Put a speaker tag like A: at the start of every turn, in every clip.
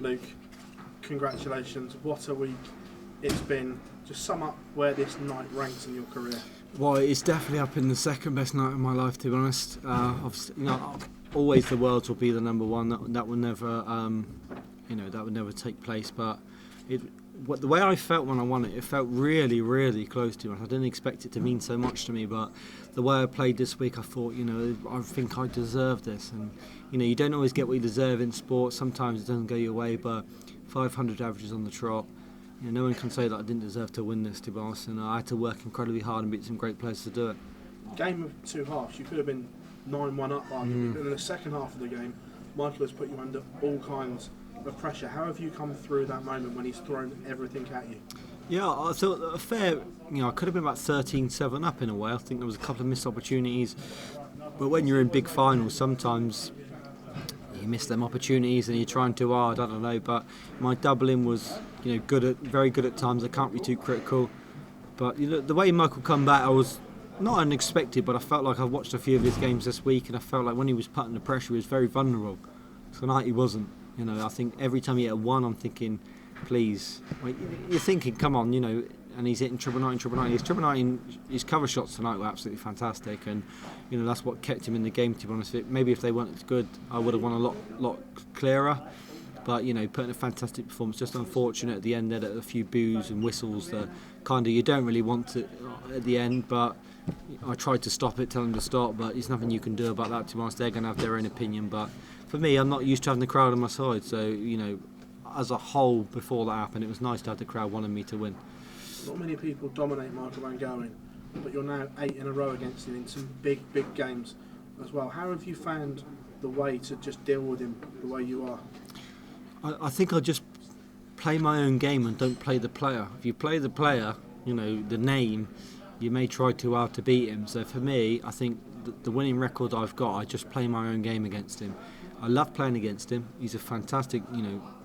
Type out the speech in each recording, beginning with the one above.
A: Luke, congratulations. What a week it's been. Just sum up where this night ranks in your career.
B: Well, it's definitely up in the second best night of my life, to be honest. Obviously, always the Worlds will be the number one. That will never, that would never take place. But the way I felt when I won it, it felt really, really close to me. I didn't expect it to mean so much to me, but the way I played this week, I thought, I think I deserve this. And you don't always get what you deserve in sport. Sometimes it doesn't go your way, but 500 averages on the trot. No one can say that I didn't deserve to win this, to be honest, and I had to work incredibly hard and beat some great players to do it.
A: Game of two halves, you could have been 9-1 up, arguably, but in the second half of the game, Michael has put you under all kinds of pressure. How have you come through that moment when he's thrown everything at you?
B: Yeah, I thought a fair, I could have been about 13-7 up in a way. I think there was a couple of missed opportunities, but when you're in big finals, sometimes you miss them opportunities and you're trying too hard. I don't know, but my doubling was, very good at times. I can't be too critical, but the way Michael come back, I was not unexpected, but I felt like I've watched a few of his games this week, and I felt like when he was putting the pressure, he was very vulnerable. Tonight he wasn't. I think every time he hit a one, I'm thinking, please. You're thinking, come on, and he's hitting triple 9. His triple 9, his cover shots tonight were absolutely fantastic, and that's what kept him in the game. To be honest, maybe if they weren't as good, I would have won a lot clearer. But putting a fantastic performance. Just unfortunate at the end there, a few boos and whistles that kind of you don't really want to at the end. But I tried to stop it, tell them to stop, but there's nothing you can do about that. To be honest, they're going to have their own opinion. But for me, I'm not used to having the crowd on my side, so as a whole, before that happened, it was nice to have the crowd wanting me to win.
A: Not many people dominate Michael van Gerwen, but you're now 8 in a row against him in some big games as well. How have you found the way to just deal with him the way you are?
B: I think I just play my own game and don't play the player. If you play the player, the name, you may try too hard to beat him. So for me, I think the winning record I've got, I just play my own game against him. I love playing against him. He's a fantastic,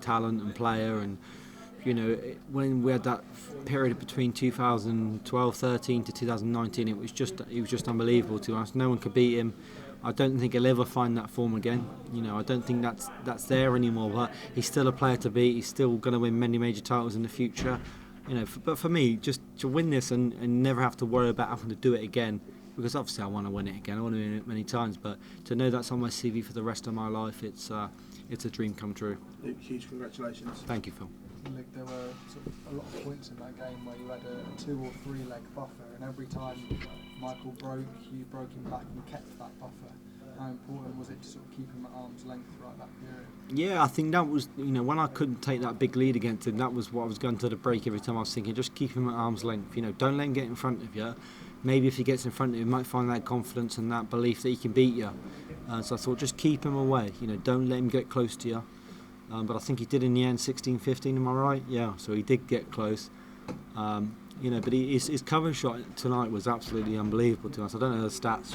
B: talent and player. And when we had that period between 2012-13 to 2019, he was just unbelievable to us. No one could beat him. I don't think he'll ever find that form again. I don't think that's there anymore. But he's still a player to beat. He's still going to win many major titles in the future. But for me, just to win this and never have to worry about having to do it again, because obviously I want to win it again. I want to win it many times. But to know that's on my CV for the rest of my life, it's a dream come true.
A: Luke, huge congratulations.
B: Thank you, Phil.
C: Luke, there were a lot of points in that game where you had a 2 or 3 leg buffer, and every time Michael broke, you broke him back and kept that buffer. How important was it to sort of keep him at arm's length throughout that period?
B: Yeah, I think that was, when I couldn't take that big lead against him, that was what I was going to the break every time. I was thinking, just keep him at arm's length. Don't let him get in front of you. Maybe if he gets in front of you, he might find that confidence and that belief that he can beat you. So I thought, just keep him away. Don't let him get close to you. But I think he did in the end, 16-15, am I right? Yeah, so he did get close. But his cover shot tonight was absolutely unbelievable to us. I don't know the stats,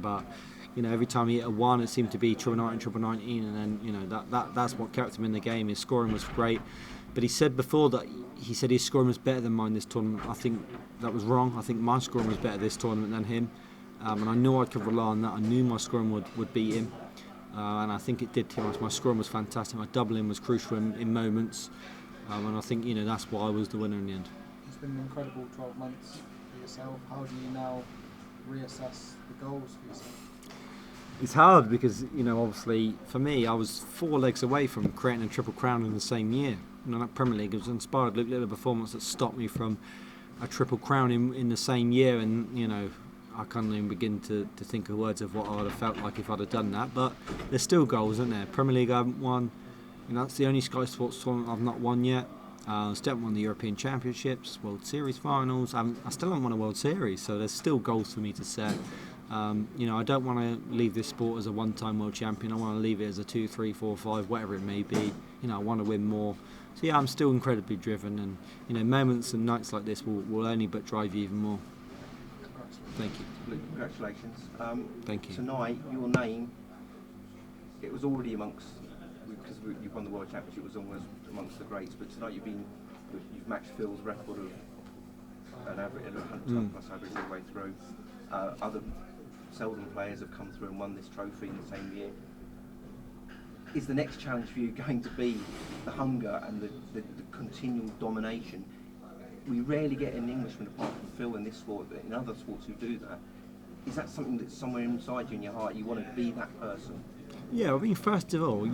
B: but every time he hit a 1, it seemed to be triple 19, and then that's what kept him in the game. His scoring was great, but he said before that his scoring was better than mine this tournament. I think that was wrong. I think my scoring was better this tournament than him, and I knew I could rely on that. I knew my scoring would beat him. And I think it did too much. My scoring was fantastic. My doubling was crucial in moments, and I think that's why I was the winner in the end.
C: It's been an incredible 12 months for yourself. How do you now reassess the goals for yourself?
B: It's hard because obviously for me, I was 4 legs away from creating a triple crown in the same year. That Premier League was inspired. Looked at the performance that stopped me from a triple crown in the same year, and I can't even begin to think of words of what I would have felt like if I'd have done that. But there's still goals, isn't there? Premier League I haven't won. That's the only Sky Sports tournament I've not won yet. Still haven't won the European Championships, World Series finals. I still haven't won a World Series, so there's still goals for me to set. I don't want to leave this sport as a one-time world champion. I want to leave it as a 2, 3, 4, 5, whatever it may be. I want to win more. So yeah, I'm still incredibly driven, and moments and nights like this will only but drive you even more. Thank you.
D: Luke, congratulations.
B: Thank you.
D: Tonight, your name, it was already amongst, because you've won the World Championship, it was almost amongst the greats, but tonight you've matched Phil's record of an average, 100 plus average all the way through. Other seldom players have come through and won this trophy in the same year. is the next challenge for you going to be the hunger and the continual domination? We rarely get an Englishman apart from Phil in this sport, but in other sports who do that. Is that something that's somewhere inside you in your heart? You want to be that person?
B: Yeah, I mean, first of all,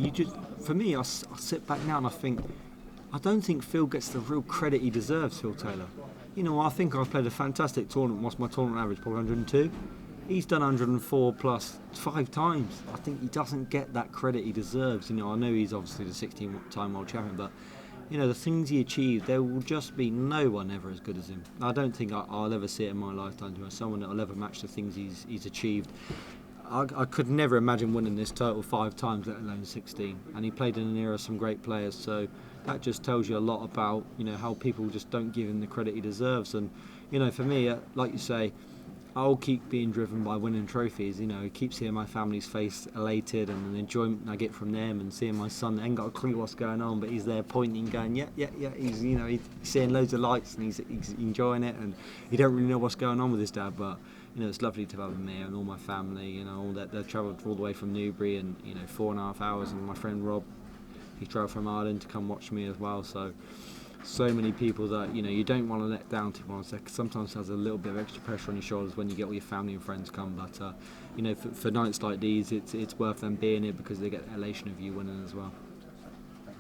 B: for me, I sit back now and I think, I don't think Phil gets the real credit he deserves, Phil Taylor. You know, I think I've played a fantastic tournament. What's my tournament average? Probably 102. He's done 104 plus 5 times. I think he doesn't get that credit he deserves. You know, I know he's obviously the 16-time world champion, but you know, the things he achieved, there will just be no one ever as good as him. I don't think I'll ever see it in my lifetime. Someone that will ever match the things he's achieved. I could never imagine winning this total 5 times, let alone 16. And he played in an era of some great players, so that just tells you a lot about, you know, how people just don't give him the credit he deserves. And you know, for me, like you say, I'll keep being driven by winning trophies. You know, keep seeing my family's face elated and the enjoyment I get from them, and seeing my son ain't got a clue what's going on, but he's there pointing, going, yeah. He's, you know, he's seeing loads of lights and he's enjoying it, and he don't really know what's going on with his dad, but you know, it's lovely to have him there and all my family. You know, all that they've travelled all the way from Newbury, and you know, 4.5 hours, and my friend Rob, he travelled from Ireland to come watch me as well. So many people that, you know, you don't want to let down, to be honest. Sometimes there's a little bit of extra pressure on your shoulders when you get all your family and friends come, but you know, for nights like these, it's worth them being here because they get the elation of you winning as well.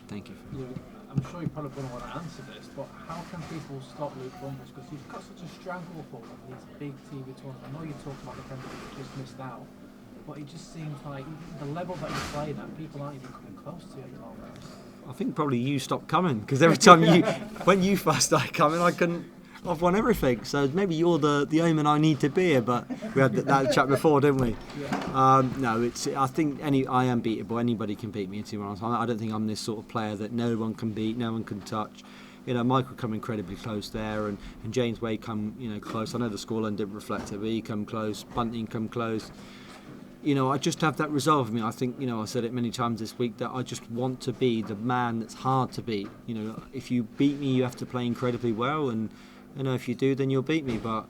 B: Thank you.
E: Yeah, I'm sure you probably don't want to answer this, but how can people stop Luke Humphries? Because he's got such a stranglehold on these big TV tournaments. I know you talked about the country that just missed out, but it just seems like the level that you're playing at, people aren't even coming close to you at the moment.
B: I think probably you stopped coming, because every time when you first started coming, I've won everything. So maybe you're the omen I need to be here. But we had that chat before, didn't we?
E: Yeah.
B: No, I think I am beatable. Anybody can beat me. To be honest, I don't think I'm this sort of player that no one can beat, no one can touch. You know, Michael come incredibly close there, and James Wade come, you know, close. I know the scoreline didn't reflect it, but he come close. Bunting come close. You know, I just have that resolve in me. I think, you know, I said it many times this week, that I just want to be the man that's hard to beat. You know, if you beat me, you have to play incredibly well, and you know, if you do, then you'll beat me. But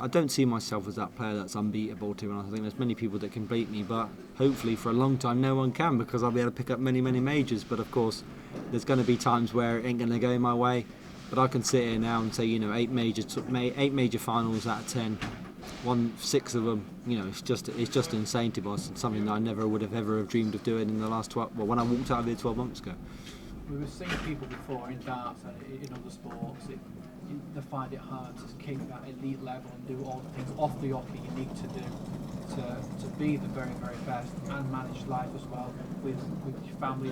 B: I don't see myself as that player that's unbeatable, to be honest. I think there's many people that can beat me, but hopefully for a long time no one can, because I'll be able to pick up many majors. But of course, there's going to be times where it ain't going to go my way. But I can sit here now and say, you know, 8 major finals out of 10. Won 6 of them. You know, it's just insane to us. It's something that I never would have ever dreamed of doing in the last 12. Well, when I walked out of here 12 months ago.
E: We were seeing people before in darts and in other sports. They find it hard to keep that elite level and do all the things off the off that you need to do to be the very best and manage life as well with your family.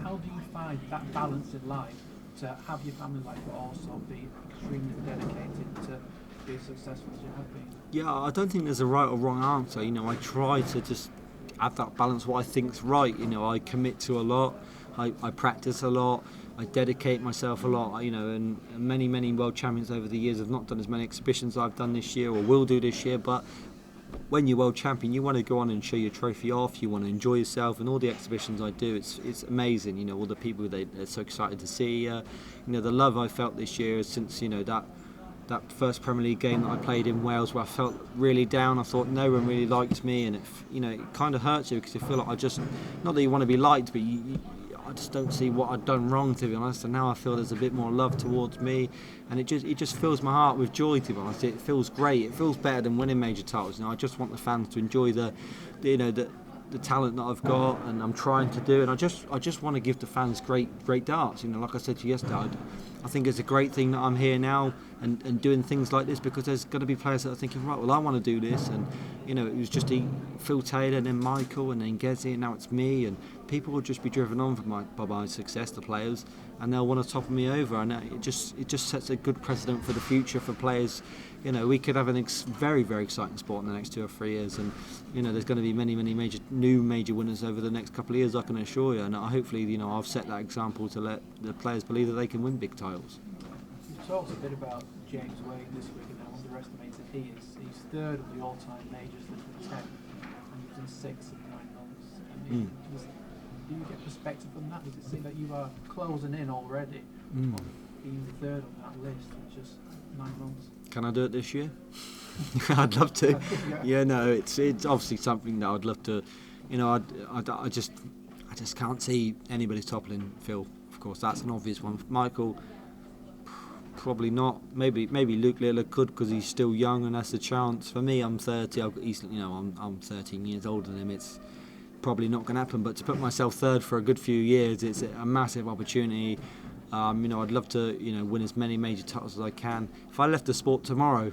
E: How do you find that balance in life to have your family life but also be extremely dedicated to be as successful as you have been?
B: Yeah, I don't think there's a right or wrong answer. You know, I try to just have that balance, what I think's right. You know, I commit to a lot, I practice a lot, I dedicate myself a lot. You know, and many world champions over the years have not done as many exhibitions as I've done this year or will do this year, but when you're world champion, you want to go on and show your trophy off, you want to enjoy yourself, and all the exhibitions I do, it's amazing. You know, all the people they're so excited to see. You know, the love I felt this year since, you know, that first Premier League game that I played in Wales, where I felt really down. I thought no one really liked me, and it kind of hurts you, because you feel like not that you want to be liked, but I just don't see what I'd done wrong, to be honest. And now I feel there's a bit more love towards me, and it just fills my heart with joy, to be honest. It feels great. It feels better than winning major titles. You know, I just want the fans to enjoy the talent that I've got, and I'm trying to do, and I just want to give the fans great darts. You know, like I said to you yesterday, I think it's a great thing that I'm here now and doing things like this, because there's going to be players that are thinking, right, well, I want to do this, and you know, it was just Phil Taylor and then Michael and then Gezi, and now it's me, and people will just be driven on by my success, the players, and they'll want to topple me over, and it just sets a good precedent for the future for players. You know, we could have a very exciting sport in the next 2 or 3 years, and you know, there's going to be many major winners over the next couple of years, I can assure you. And hopefully, you know, I've set that example to let the players believe that they can win big titles.
E: You talked a bit about James Wade this week and how underestimated he is. He's 3rd of the all-time majors, with 10, and he was in 6 in 9 months. I mean, do you get perspective from that? Does it seem that you are closing in already on being 3rd on that list in just 9 months?
B: Can I do it this year? I'd love to. Yeah, no, it's obviously something that I'd love to. You know, I just I just can't see anybody toppling Phil. Of course, that's an obvious one. Michael, probably not. Maybe Luke Littler could because he's still young and that's a chance. For me, I'm 30. I'm 13 years older than him. It's probably not going to happen. But to put myself third for a good few years, it's a massive opportunity. I'd love to win as many major titles as I can. If I left the sport tomorrow,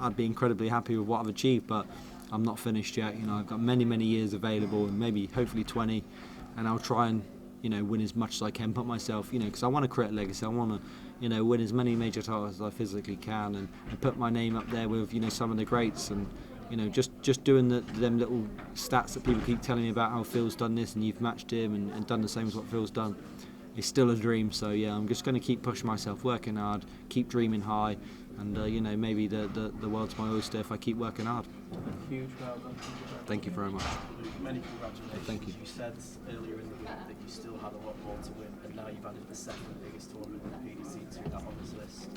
B: I'd be incredibly happy with what I've achieved. But I'm not finished yet. I've got many years available, and hopefully 20, and I'll try and win as much as I can. Put myself, because I want to create a legacy. I want to win as many major titles as I physically can, and put my name up there with some of the greats, and just doing them little stats that people keep telling me about how Phil's done this and you've matched him and done the same as what Phil's done. It's still a dream. So yeah, I'm just going to keep pushing myself, working hard, keep dreaming high, and maybe the world's my oyster if I keep working hard.
E: Huge well done.
B: Thank you very much.
F: Many congratulations.
B: Thank you.
F: You said earlier in the week that you still had a lot more to win, and now you've added the second biggest tournament in the PDC to that honours list.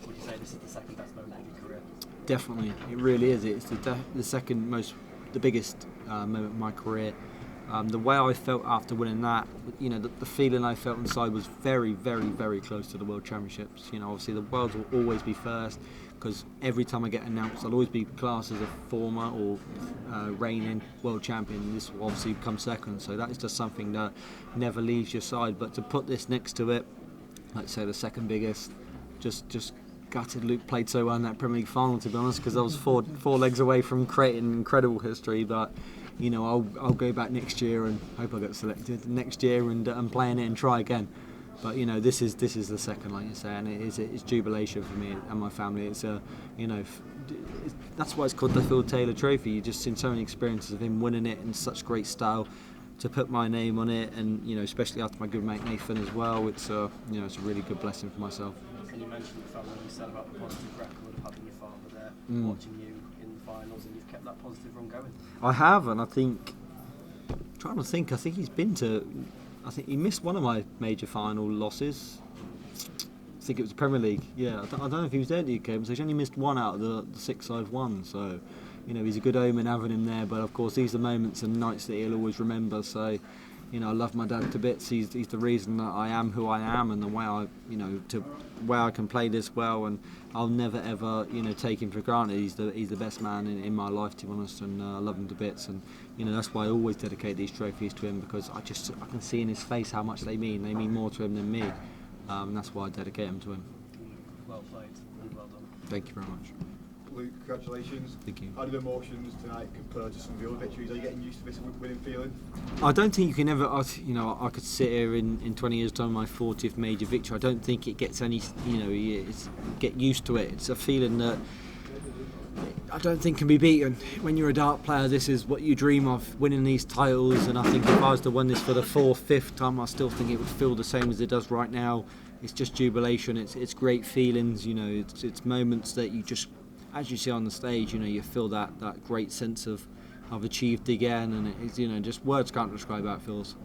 F: Would you say this is the second best moment in your career?
B: Definitely, it really is. It's the second the biggest moment of my career. The way I felt after winning that, the feeling I felt inside was very, very, very close to the World Championships. Obviously the Worlds will always be first because every time I get announced, I'll always be classed as a former or reigning World Champion. This will obviously come second, so that is just something that never leaves your side. But to put this next to it, like say the second biggest, just gutted Luke played so well in that Premier League final, to be honest, because I was four legs away from creating incredible history. But I'll go back next year and hope I get selected next year and play in it and try again. But this is the second, like you say, and it's jubilation for me and my family. It's that's why it's called the Phil Taylor Trophy. You've just seen so many experiences of him winning it in such great style. To put my name on it, and especially after my good mate Nathan as well, it's a really good blessing for myself.
F: And you mentioned the family, you said about the positive record of having your father there, watching you in the finals, and you've kept that positive run going.
B: I have, and I think he's been to. I think he missed one of my major final losses. I think it was the Premier League. Yeah, I don't know if he was there at the UK, so he's only missed one out of the 6 I've won. So, he's a good omen having him there. But of course, these are moments and nights that he'll always remember. So, I love my dad to bits. He's the reason that I am who I am, and the way I can play this well. And I'll never ever take him for granted. He's the best man in my life, to be honest, and I love him to bits. And that's why I always dedicate these trophies to him, because I can see in his face how much they mean. They mean more to him than me. That's why I dedicate them to him.
F: Well played and well done.
B: Thank you very much.
G: Luke, congratulations.
B: Thank you.
G: How do the emotions tonight compare to some of the other victories? Are you getting used to this winning feeling?
B: I don't think you can ever. I could sit here in 20 years' time, my 40th major victory. I don't think it gets any. Get used to it. It's a feeling that I don't think can be beaten. When you're a dart player, this is what you dream of, winning these titles. And I think if I was to win this for the 4th, 5th time, I still think it would feel the same as it does right now. It's just jubilation. It's great feelings. It's moments that you just, as you see on the stage, you feel that great sense of I've achieved again, and it's just words can't describe how it feels.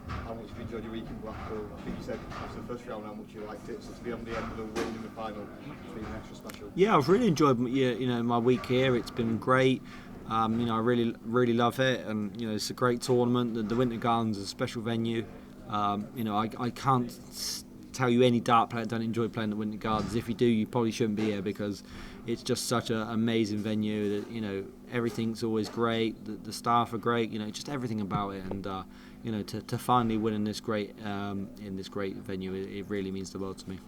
G: How much have you enjoyed your week in Blackpool? I think you said after the first round how much you liked it, so to be on the end of the win in the final, it's been extra special.
B: Yeah, I've really enjoyed my week here. It's been great. I really love it, and it's a great tournament. The Winter Gardens is a special venue. I can't tell you any dart player that don't enjoy playing the Winter Gardens. If you do, you probably shouldn't be here, because it's just such an amazing venue that everything's always great. The staff are great. Just everything about it, and to finally win in this great venue, it really means the world to me.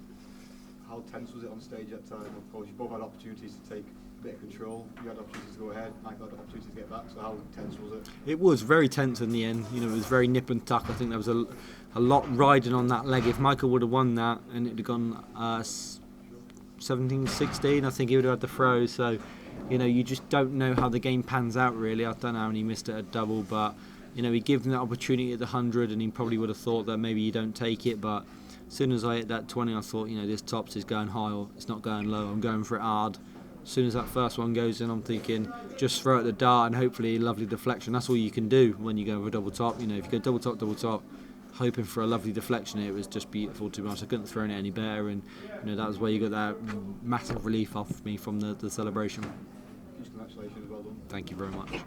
G: How tense was it on stage at that time? Of course, you both had opportunities to take a bit of control. You had opportunities to go ahead. Michael had opportunities to get back. So how tense was it? It
B: was very tense in the end. It was very nip and tuck. I think there was a lot riding on that leg. If Michael would have won that and it had gone 17-16, I think he would have had the throw. So, you just don't know how the game pans out, really. I don't know how he missed it at double, but he gave him that opportunity at the 100, and he probably would have thought that maybe you don't take it. But as soon as I hit that 20, I thought, this tops is going high, or it's not going low. I'm going for it hard. As soon as that first one goes in, I'm thinking just throw at the dart and hopefully a lovely deflection. That's all you can do when you go with a double top. If you go double top, hoping for a lovely deflection, it was just beautiful, to be honest. I couldn't have thrown it any better, and that was where you got that massive relief off me from the celebration.
G: Congratulations, well done.
B: Thank you very much.